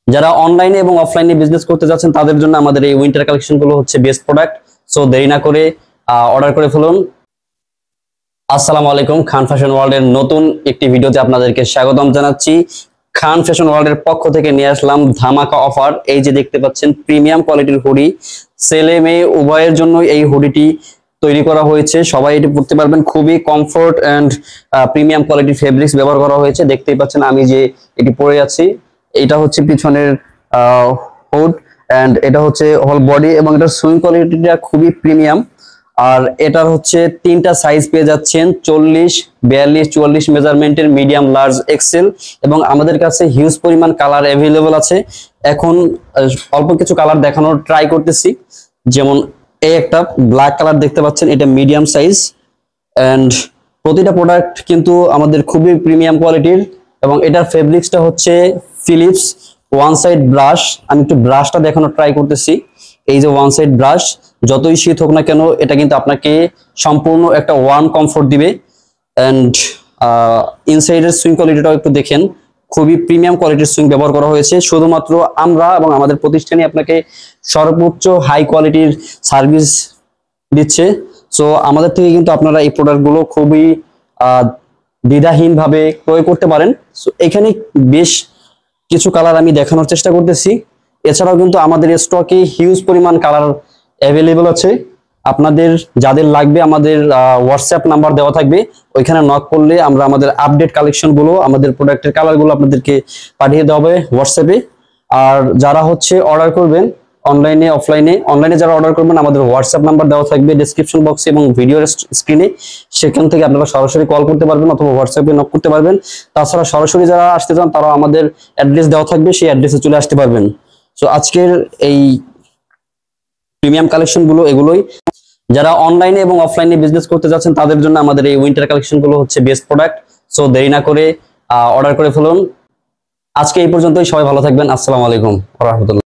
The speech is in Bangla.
যারা অনলাইনে এবং অফলাইনে বিজনেস করতে যাচ্ছেন তাদের জন্য আমাদের এই উইন্টার কালেকশন গুলো হচ্ছে বেস্ট প্রোডাক্ট। সো দেরি না করে অর্ডার করে ফেলুন। আসসালামু আলাইকুম, খান ফ্যাশন ওয়ার্ল্ডের নতুন একটি ভিডিওতে আপনাদেরকে স্বাগতম জানাচ্ছি। খান ফ্যাশন ওয়ার্ল্ডের পক্ষ থেকে নিয়ে আসলাম ধামাকা অফার। এই যে দেখতে পাচ্ছেন প্রিমিয়াম কোয়ালিটির হুডি, ছেলে মেয়ে উভয়ের জন্য এই হুডিটি তৈরি করা হয়েছে। সবাই এটি পরতে পারবেন, খুবই কমফোর্ট এন্ড প্রিমিয়াম কোয়ালিটির ফেব্রিক্স ব্যবহার করা হয়েছে। দেখতেই পাচ্ছেন আমি যে এটি পরে আছি, এটা হচ্ছে পিছনের হুড এন্ড এটা হচ্ছে হোল বডি, এবং এটার সুইং কোয়ালিটিটা খুবই প্রিমিয়াম। আর এটার হচ্ছে তিনটা সাইজ পেয়ে যাচ্ছেন, 40, 42, 44 মেজারমেন্টের, মিডিয়াম, লার্জ, এক্সেল, এবং আমাদের কাছে হিউজ পরিমাণ কালার অ্যাভেলেবল আছে। এখন অল্প কিছু কালার দেখানোর ট্রাই করতেছি। যেমন এই একটা ব্ল্যাক কালার দেখতে পাচ্ছেন, এটা মিডিয়াম সাইজ এন্ড প্রতিটা প্রোডাক্ট কিন্তু আমাদের খুবই প্রিমিয়াম কোয়ালিটির। এবং এটার ফেব্রিক্সটা হচ্ছে ফিলিপস ওয়ান সাইড ব্রাশ। আমি একটু ব্রাশটা দেখানোর ট্রাই করতেছি। এই যে ওয়ান সাইড ব্রাশ, যতই শীত হোক না কেন এটা কিন্তু আপনাকে সম্পূর্ণ একটা ওয়ার্ম কমফোর্ট দিবে। এন্ড ইনসাইডের সুইং কোয়ালিটিটাও একটু দেখেন, খুবই প্রিমিয়াম কোয়ালিটির সুইং ব্যবহার করা হয়েছে। শুধুমাত্র আমরা এবং আমাদের প্রতিষ্ঠানে আপনাকে সর্বোচ্চ হাই কোয়ালিটির সার্ভিস দিচ্ছে। সো আমাদের থেকে কিন্তু আপনারা এই প্রোডাক্টগুলো খুবই দ্বিধাহীন ভাবে ক্রয় করতে পারেন। সো এখানে বেশ কিছু কালার আমি দেখানোর চেষ্টা করতেছি। এছাড়াও কিন্তু আমাদের স্টকে হিউজ পরিমাণ কালার অ্যাভেলেবল আছে। আপনাদের যাদের লাগবে আমাদের হোয়াটসঅ্যাপ নাম্বার দেওয়া থাকবে, ওইখানে নক করলে আমরা আমাদের আপডেট কালেকশন গুলো, আমাদের প্রোডাক্টের কালার গুলো আপনাদেরকে পাঠিয়ে দেওয়া হবে হোয়াটসঅ্যাপে। আর যারা হচ্ছে অর্ডার করবেন অনলাইনে অনলাইনে যারা অর্ডার করবেন, আমাদের হোয়াটসঅ্যাপ নাম্বার দেওয়া থাকবে ডেসক্রিপশন বক্সে এবং ভিডিওর স্ক্রিনে। সেখান থেকে আপনারা সরাসরি কল করতে পারবেন অথবা হোয়াটসঅ্যাপে নক করতে পারবেন। তাছাড়া সরাসরি যারা আসতে চান তারা আমাদের অ্যাড্রেস দেওয়া থাকবে, সেই অ্যাড্রেসে চলে আসতে পারবেন। সো আজকের এই প্রিমিয়াম কালেকশন গুলো এগুলোই। যারা অনলাইনে এবং অফলাইনে বিজনেস করতে যাচ্ছেন তাদের জন্য আমাদের এই উইন্টার কালেকশন গুলো হচ্ছে বেস্ট প্রোডাক্ট। সো দেরি না করে অর্ডার করে ফেলুন। আজকে এই পর্যন্তই, সবাই ভালো থাকবেন। আসসালামু আলাইকুম ওয়া রাহমাতুল্লাহ।